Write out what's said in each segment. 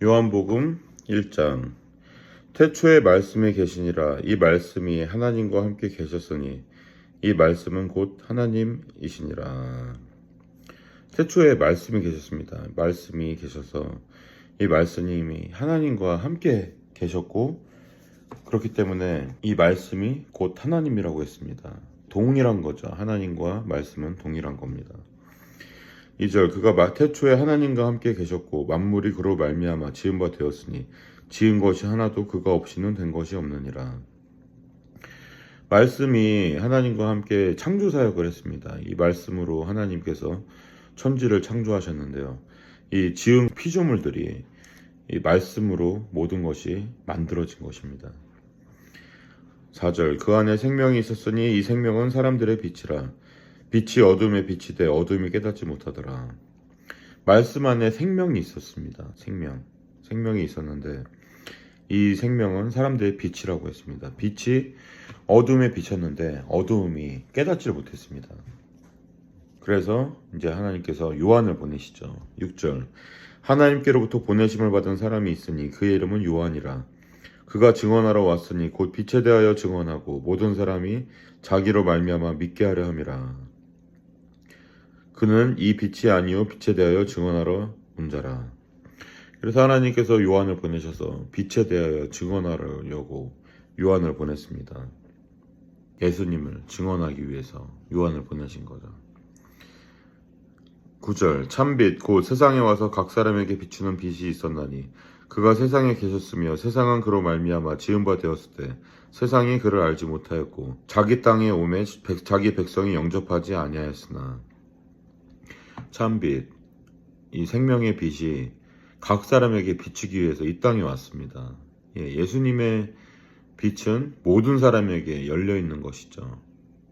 요한복음 1장. 태초에 말씀이 계시니라. 이 말씀이 하나님과 함께 계셨으니 이 말씀은 곧 하나님이시니라. 태초에 말씀이 계셨습니다. 말씀이 계셔서 이 말씀이 하나님과 함께 계셨고, 그렇기 때문에 이 말씀이 곧 하나님이라고 했습니다. 동일한 거죠. 하나님과 말씀은 동일한 겁니다. 2절. 그가 태초에 하나님과 함께 계셨고 만물이 그로 말미암아 지은 바 되었으니 지은 것이 하나도 그가 없이는 된 것이 없느니라. 말씀이 하나님과 함께 창조 사역을 했습니다. 이 말씀으로 하나님께서 천지를 창조하셨는데요. 이 지은 피조물들이 이 말씀으로 모든 것이 만들어진 것입니다. 4절. 그 안에 생명이 있었으니 이 생명은 사람들의 빛이라. 빛이 어둠에 비치되 어둠이 깨닫지 못하더라. 말씀 안에 생명이 있었습니다. 생명이 있었는데 이 생명은 사람들의 빛이라고 했습니다. 빛이 어둠에 비쳤는데 어둠이 깨닫지를 못했습니다. 그래서 이제 하나님께서 요한을 보내시죠. 6절. 하나님께로부터 보내심을 받은 사람이 있으니 그의 이름은 요한이라. 그가 증언하러 왔으니 곧 빛에 대하여 증언하고 모든 사람이 자기로 말미암아 믿게 하려 함이라. 그는 이 빛이 아니요 빛에 대하여 증언하러 온 자라. 그래서 하나님께서 요한을 보내셔서 빛에 대하여 증언하려고 요한을 보냈습니다. 예수님을 증언하기 위해서 요한을 보내신 거죠. 9절. 참빛 곧 세상에 와서 각 사람에게 비추는 빛이 있었나니 그가 세상에 계셨으며 세상은 그로 말미암아 지은 바 되었을 때 세상이 그를 알지 못하였고 자기 땅에 오매 자기 백성이 영접하지 아니하였으나. 참빛, 이 생명의 빛이 각 사람에게 비추기 위해서 이 땅에 왔습니다. 예수님의 빛은 모든 사람에게 열려 있는 것이죠.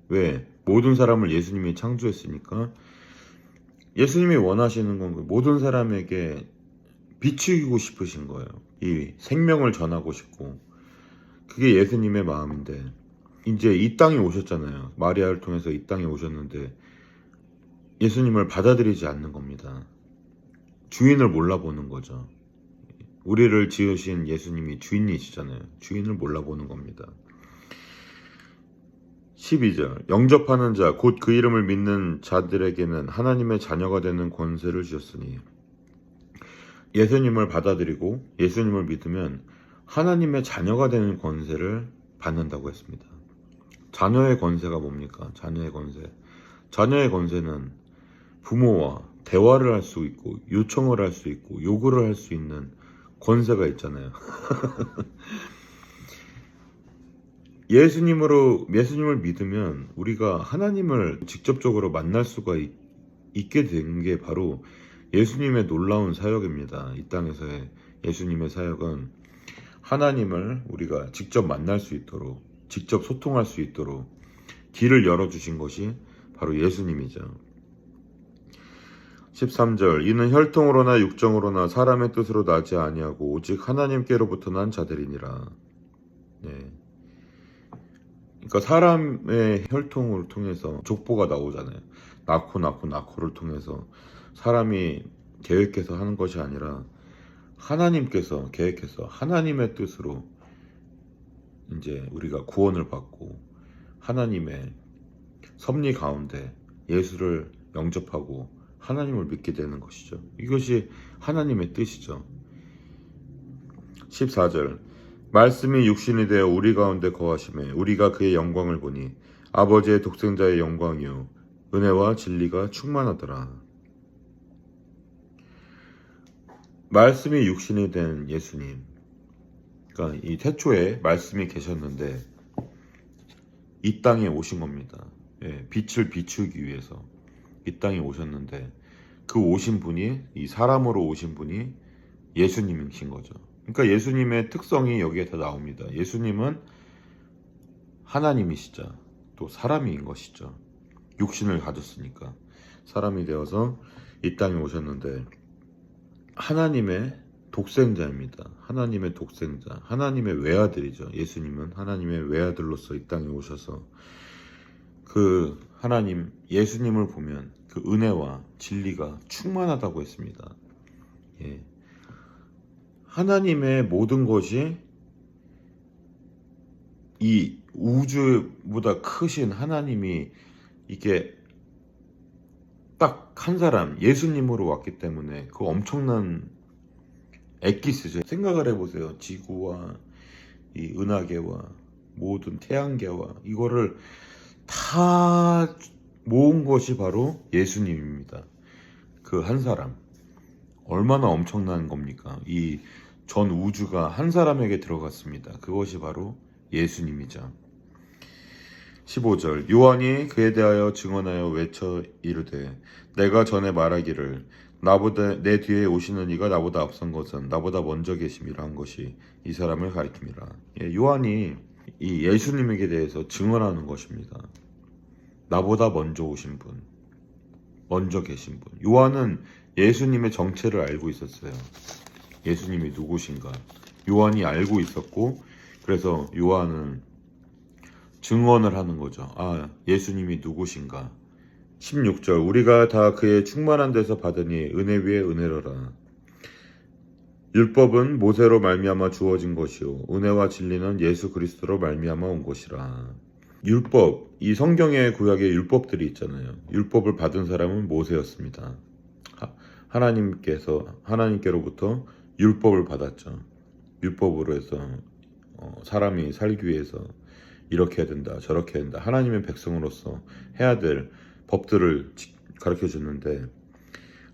왜? 모든 사람을 예수님이 창조했으니까 예수님이 원하시는 건 모든 사람에게 비추고 싶으신 거예요. 이 생명을 전하고 싶고, 그게 예수님의 마음인데 이제 이 땅에 오셨잖아요. 마리아를 통해서 이 땅에 오셨는데 예수님을 받아들이지 않는 겁니다. 주인을 몰라보는 거죠. 우리를 지으신 예수님이 주인이시잖아요. 주인을 몰라보는 겁니다. 12절. 영접하는 자 곧 그 이름을 믿는 자들에게는 하나님의 자녀가 되는 권세를 주셨으니. 예수님을 받아들이고 예수님을 믿으면 하나님의 자녀가 되는 권세를 받는다고 했습니다. 자녀의 권세가 뭡니까? 자녀의 권세. 자녀의 권세는 부모와 대화를 할 수 있고 요청을 할 수 있고 요구를 할 수 있는 권세가 있잖아요. 예수님을 믿으면 우리가 하나님을 직접적으로 만날 수가 있게 된 게 바로 예수님의 놀라운 사역입니다. 이 땅에서의 예수님의 사역은 하나님을 우리가 직접 만날 수 있도록, 직접 소통할 수 있도록 길을 열어주신 것이 바로 예수님이죠. 13절. 이는 혈통으로나 육정으로나 사람의 뜻으로 나지 아니하고 오직 하나님께로부터 난 자들이니라. 네. 그러니까 사람의 혈통을 통해서 족보가 나오잖아요. 낳고를 통해서 사람이 계획해서 하는 것이 아니라 하나님께서 계획해서 하나님의 뜻으로 이제 우리가 구원을 받고 하나님의 섭리 가운데 예수를 영접하고 하나님을 믿게 되는 것이죠. 이것이 하나님의 뜻이죠. 14절. 말씀이 육신이 되어 우리 가운데 거하심에 우리가 그의 영광을 보니 아버지의 독생자의 영광이요 은혜와 진리가 충만하더라. 말씀이 육신이 된 예수님, 그러니까 이 태초에 말씀이 계셨는데 이 땅에 오신 겁니다. 빛을 비추기 위해서 이 땅에 오셨는데 그 오신 분이, 이 사람으로 오신 분이 예수님이신 거죠. 그러니까 예수님의 특성이 여기에 다 나옵니다. 예수님은 하나님이시자 또 사람인 것이죠. 육신을 가졌으니까 사람이 되어서 이 땅에 오셨는데 하나님의 독생자입니다. 하나님의 독생자, 하나님의 외아들이죠. 예수님은 하나님의 외아들로서 이 땅에 오셔서 그 하나님 예수님을 보면 그 은혜와 진리가 충만하다고 했습니다. 하나님의 모든 것이 이 우주보다 크신 하나님이 이게 딱 한 사람 예수님으로 왔기 때문에 그 엄청난 엑기스죠. 생각을 해보세요. 지구와 이 은하계와 모든 태양계와 이거를 다 모은 것이 바로 예수님입니다. 그 한 사람. 얼마나 엄청난 겁니까? 이 전 우주가 한 사람에게 들어갔습니다. 그것이 바로 예수님이죠. 15절 요한이 그에 대하여 증언하여 외쳐 이르되 내가 전에 말하기를 나보다 내 뒤에 오시는 이가 나보다 앞선 것은 나보다 먼저 계심이라 한 것이 이 사람을 가리킵니다. 요한이 이 예수님에게 대해서 증언하는 것입니다. 나보다 먼저 오신 분, 먼저 계신 분. 요한은 예수님의 정체를 알고 있었어요. 예수님이 누구신가 요한이 알고 있었고, 그래서 요한은 증언을 하는 거죠. 아, 예수님이 누구신가. 16절 우리가 다 그의 충만한 데서 받으니 은혜 위에 은혜로라. 율법은 모세로 말미암아 주어진 것이요 은혜와 진리는 예수 그리스도로 말미암아 온 것이라. 율법, 이 성경의 구약의 율법들이 있잖아요. 율법을 받은 사람은 모세였습니다. 하나님께로부터 율법을 받았죠. 율법으로 해서 사람이 살기 위해서 이렇게 해야 된다, 저렇게 해야 된다. 하나님의 백성으로서 해야 될 법들을 가르쳐 줬는데,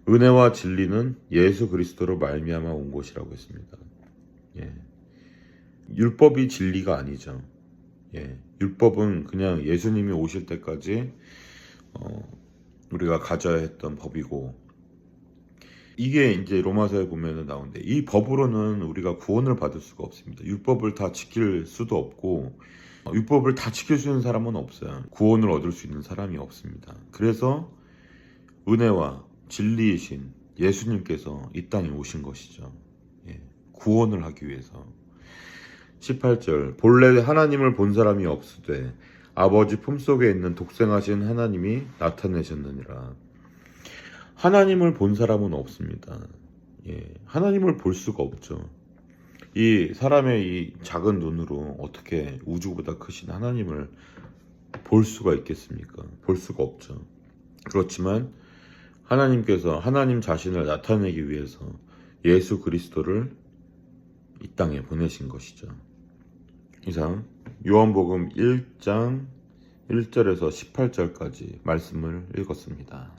은혜와 진리는 예수 그리스도로 말미암아 온 것이라고 했습니다. 율법이 진리가 아니죠. 율법은 그냥 예수님이 오실 때까지 우리가 가져야 했던 법이고, 이게 이제 로마서에 보면 나오는데, 이 법으로는 우리가 구원을 받을 수가 없습니다. 율법을 다 지킬 수도 없고, 율법을 다 지킬 수 있는 사람은 없어요. 구원을 얻을 수 있는 사람이 없습니다. 그래서 은혜와 진리이신 예수님께서 이 땅에 오신 것이죠. 구원을 하기 위해서. 18절 본래 하나님을 본 사람이 없으되 아버지 품속에 있는 독생하신 하나님이 나타내셨느니라. 하나님을 본 사람은 없습니다. 하나님을 볼 수가 없죠. 이 사람의 이 작은 눈으로 어떻게 우주보다 크신 하나님을 볼 수가 있겠습니까? 볼 수가 없죠. 그렇지만 하나님께서 하나님 자신을 나타내기 위해서 예수 그리스도를 이 땅에 보내신 것이죠. 이상 요한복음 1장 1절에서 18절까지 말씀을 읽었습니다.